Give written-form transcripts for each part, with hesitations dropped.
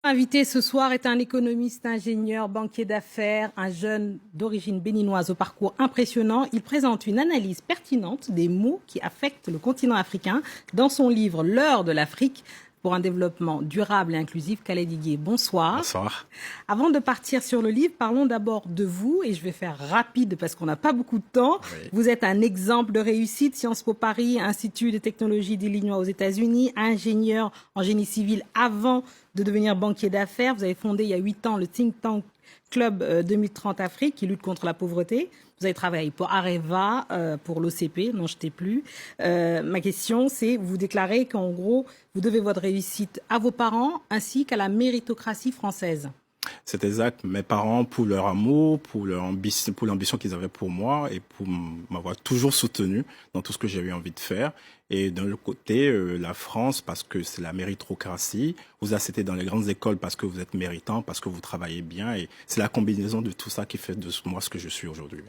Invité ce soir est un économiste, ingénieur, banquier d'affaires, un jeune d'origine béninoise au parcours impressionnant. Il présente une analyse pertinente des maux qui affectent le continent africain dans son livre L'heure de l'Afrique pour un développement durable et inclusif. Khaled Iguié, bonsoir. Bonsoir. Avant de partir sur le livre, parlons d'abord de vous, et je vais faire rapide parce qu'on n'a pas beaucoup de temps. Oui. Vous êtes un exemple de réussite, Sciences Po Paris, Institut de technologie d'Illinois aux États-Unis, ingénieur en génie civil avant de devenir banquier d'affaires. Vous avez fondé il y a 8 ans le think tank Club 2030 Afrique qui lutte contre la pauvreté. Vous avez travaillé pour Areva, pour l'OCP, n'en jetez plus. Ma question, c'est, vous déclarez qu'en gros, vous devez votre réussite à vos parents ainsi qu'à la méritocratie française. C'est exact. Mes parents, pour leur amour, pour l'ambition qu'ils avaient pour moi et pour m'avoir toujours soutenu dans tout ce que j'ai eu envie de faire. Et d'un autre côté, la France, parce que c'est la méritocratie, vous acceptez dans les grandes écoles parce que vous êtes méritant, parce que vous travaillez bien. Et c'est la combinaison de tout ça qui fait de moi ce que je suis aujourd'hui.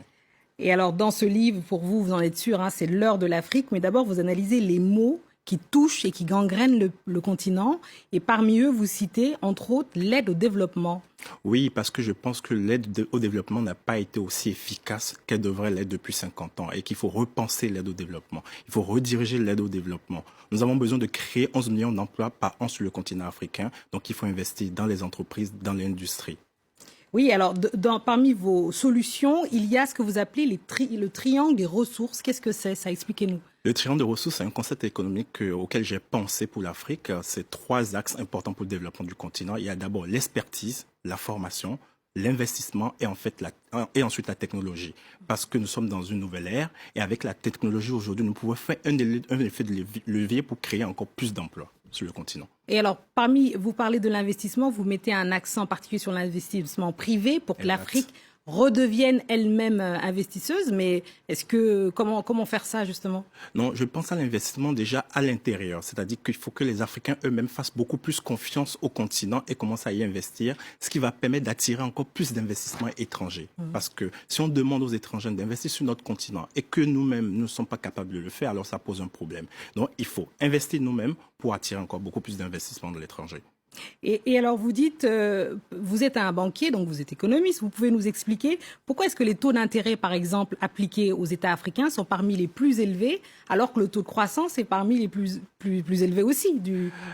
Et alors, dans ce livre, pour vous, vous en êtes sûr, c'est l'heure de l'Afrique, mais d'abord, vous analysez les mots qui touchent et qui gangrènent le continent. Et parmi eux, vous citez, entre autres, l'aide au développement. Oui, parce que je pense que l'aide au développement n'a pas été aussi efficace qu'elle devrait l'être depuis 50 ans et qu'il faut repenser l'aide au développement. Il faut rediriger l'aide au développement. Nous avons besoin de créer 11 millions d'emplois par an sur le continent africain. Donc, il faut investir dans les entreprises, dans l'industrie. Oui, alors parmi vos solutions, il y a ce que vous appelez le triangle des ressources. Qu'est-ce que c'est? Ça, expliquez-nous. Le triangle des ressources, c'est un concept économique auquel j'ai pensé pour l'Afrique. C'est 3 axes importants pour le développement du continent. Il y a d'abord l'expertise, la formation, l'investissement et ensuite la technologie. Parce que nous sommes dans une nouvelle ère et avec la technologie aujourd'hui, nous pouvons faire un effet de levier pour créer encore plus d'emplois sur le continent. Et alors, vous parlez de l'investissement, vous mettez un accent particulier sur l'investissement privé pour que l'Afrique redevienne elle-même investisseuse, mais comment faire ça justement? Non, je pense à l'investissement déjà à l'intérieur, c'est-à-dire qu'il faut que les Africains eux-mêmes fassent beaucoup plus confiance au continent et commencent à y investir, ce qui va permettre d'attirer encore plus d'investissements étrangers. Parce que si on demande aux étrangers d'investir sur notre continent et que nous-mêmes nous ne sommes pas capables de le faire, alors ça pose un problème. Donc il faut investir nous-mêmes pour attirer encore beaucoup plus d'investissements de l'étranger. Et alors vous dites, vous êtes un banquier, donc vous êtes économiste, vous pouvez nous expliquer pourquoi est-ce que les taux d'intérêt, par exemple, appliqués aux États africains sont parmi les plus élevés, alors que le taux de croissance est parmi les plus élevés aussi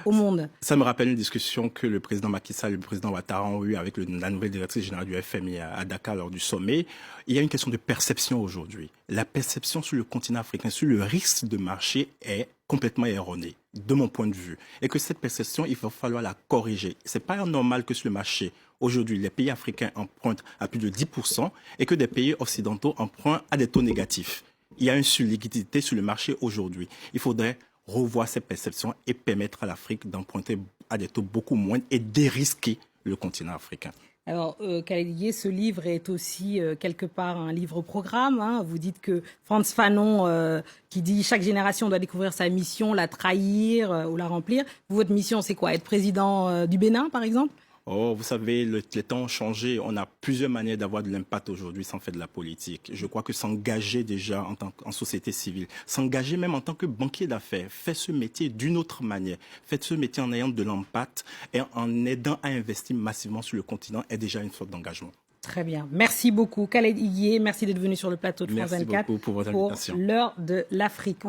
au monde? Ça me rappelle une discussion que le président Macky Sall et le président Ouattara ont eue avec la nouvelle directrice générale du FMI à Dakar lors du sommet. Il y a une question de perception aujourd'hui. La perception sur le continent africain, sur le risque de marché est complètement erronée, de mon point de vue. Et que cette perception, il va falloir la corriger. C'est pas normal que sur le marché, aujourd'hui, les pays africains empruntent à plus de 10% et que des pays occidentaux empruntent à des taux négatifs. Il y a une surliquidité sur le marché aujourd'hui. Il faudrait revoir ces perceptions et permettre à l'Afrique d'emprunter à des taux beaucoup moins et dérisquer le continent africain. Alors, Khaled Iguié, ce livre est aussi quelque part un livre-programme. Vous dites que Frantz Fanon, qui dit « Chaque génération doit découvrir sa mission, la trahir ou la remplir ». Votre mission, c'est quoi? Être président du Bénin, par exemple? Oh, vous savez, les temps ont changé. On a plusieurs manières d'avoir de l'impact aujourd'hui sans faire de la politique. Je crois que s'engager déjà en société civile, s'engager même en tant que banquier d'affaires, faire ce métier d'une autre manière, faire ce métier en ayant de l'impact et en aidant à investir massivement sur le continent est déjà une sorte d'engagement. Très bien. Merci beaucoup, Khaled Iguié. Merci d'être venu sur le plateau de France 24 pour votre invitation. L'heure de l'Afrique.